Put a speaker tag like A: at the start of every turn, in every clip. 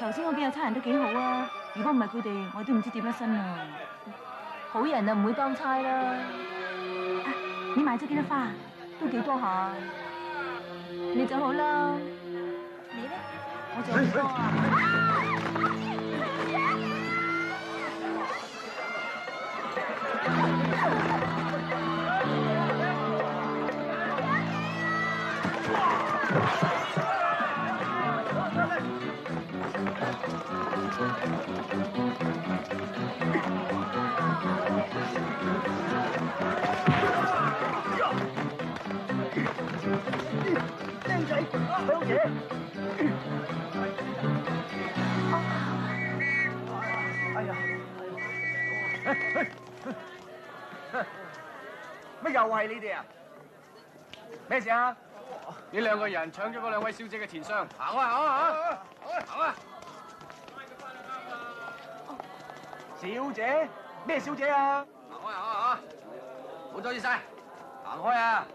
A: 頭先嗰幾個差人都幾好啊，如果唔係佢哋，我都唔知點一身啊。好人啊唔會當差啦。你買咗幾多花？都幾多下。你就好啦。你咧？我就好多啊。
B: 靚仔，香姐。哎呀！乜又係你哋啊？咩事啊？
C: 呢兩個人搶咗嗰兩位小姐嘅錢箱，行啊行啊行啊！
B: 小姐？咩小姐啊？
C: 行開行啊！唔好阻住晒，行開啊！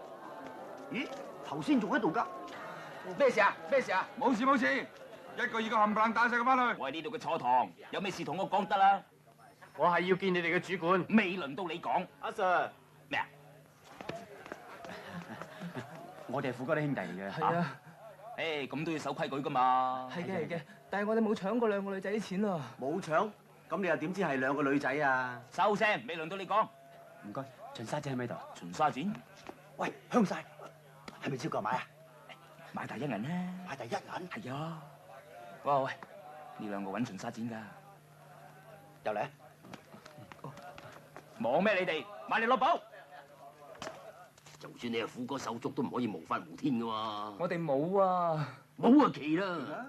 B: 咦？頭先仲喺度㗎？咩事啊？咩事啊？
D: 冇事冇事，一個二個冚唪唥帶晒佢翻去。
E: 我係呢度嘅坐堂，有咩事同我講得啦。
C: 我係要見你哋嘅主管。
E: 未輪到你講。
B: 阿 Sir，
E: 咩啊？
B: 我哋係富哥啲兄弟嚟嘅。
F: 係啊。
E: 誒，咁都要守規矩噶嘛。
F: 係嘅係嘅，但係我哋冇搶過兩個女仔啲錢啊。
B: 冇搶？咁你又點知係兩個女仔啊？
E: 收聲，未輪到你講。
B: 唔該，秦沙姐喺咪度？
E: 秦沙展，
B: 喂，香晒，係咪超購買啊？
E: 買第一銀啦。
B: 買第一銀？
E: 係啊。喂喂，呢兩個揾秦沙展㗎。
B: 又嚟？
E: 忙咩你哋？買嚟落寶。
G: 就算你係虎哥手足，都唔可以無法無天㗎喎。
F: 我哋冇啊。
G: 冇啊奇啦。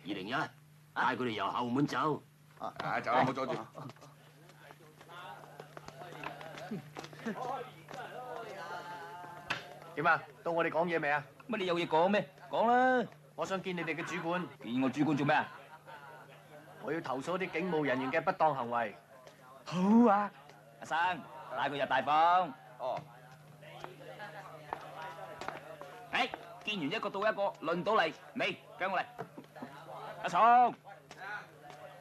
G: 201，帶佢哋由後門走。
D: 啊，走啦，唔好阻住。
C: 點啊？到我哋講嘢未啊？
E: 乜你有嘢講咩？講啦。
C: 我想見你哋嘅主管。
E: 見我主管做咩啊？
C: 我要投訴啲警務人員嘅不當行為。
E: 好啊，阿生，帶佢入大房。
C: 哦。
E: 誒，見完一個到一個，輪到嚟，你跟我嚟。阿松，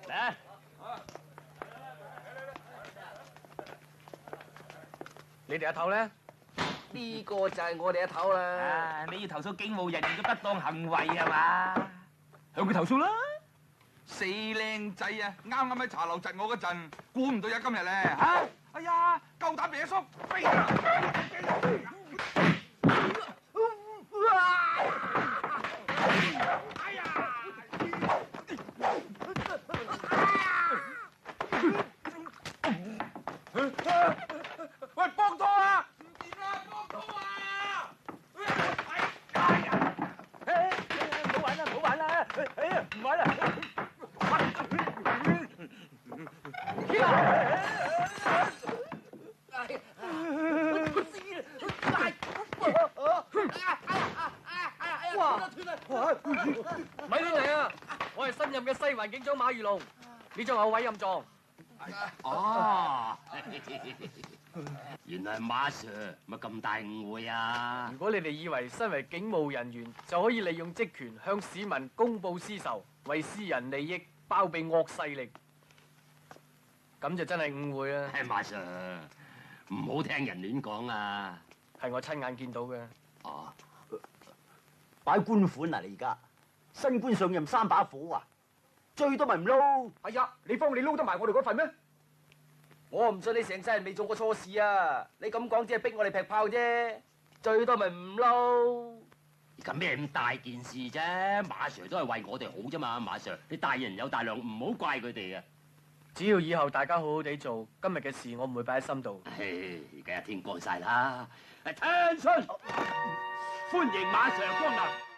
E: 嚟啊！
C: 你哋阿頭咧？
F: 呢個就係我哋阿頭啦。
E: 啊，你要投訴警務人員嘅不當行為係嘛？向佢投訴啦！
D: 死靚仔啊！啱啱喺茶樓窒我嗰陣，估唔到有今日咧嚇！哎呀，夠膽俾阿叔飛啊！哎呀！喂，幫拖啊！唔掂啦，幫拖啊！哎呀！
B: 唔好玩啦，唔好玩啦！哎呀，唔玩啦！
C: 咪亂嚟啊！我係新任嘅西環警長馬如龍，呢張係我委任狀。
G: 哦，原來係馬 Sir，乜咁大誤會啊？
C: 如果你哋以為身為警務人員就可以利用職權向市民公報私仇，為私人利益包庇惡勢力，咁就真係誤會啦。
G: 馬 Sir，唔好聽人亂講啊！
C: 係我親眼見到嘅。
G: 哦，
B: 擺官款啊！你而家新官上任3把火啊！最多咪唔撈。
F: 係呀，你幫你撈得埋我哋嗰份咩？我唔信你成世人未做過錯事啊！你咁講只係逼我哋劈炮啫，最多咪唔撈。
G: 咁咩咁大件事啫？馬 Sir 都係為我哋好啫嘛，馬 Sir，你大人有大量，唔好怪佢哋啊！
C: 只要以後大家好好地做，今日嘅事我唔會擺喺心度。
G: 唉，而家天光晒啦，Attention，歡迎馬 Sir 光臨。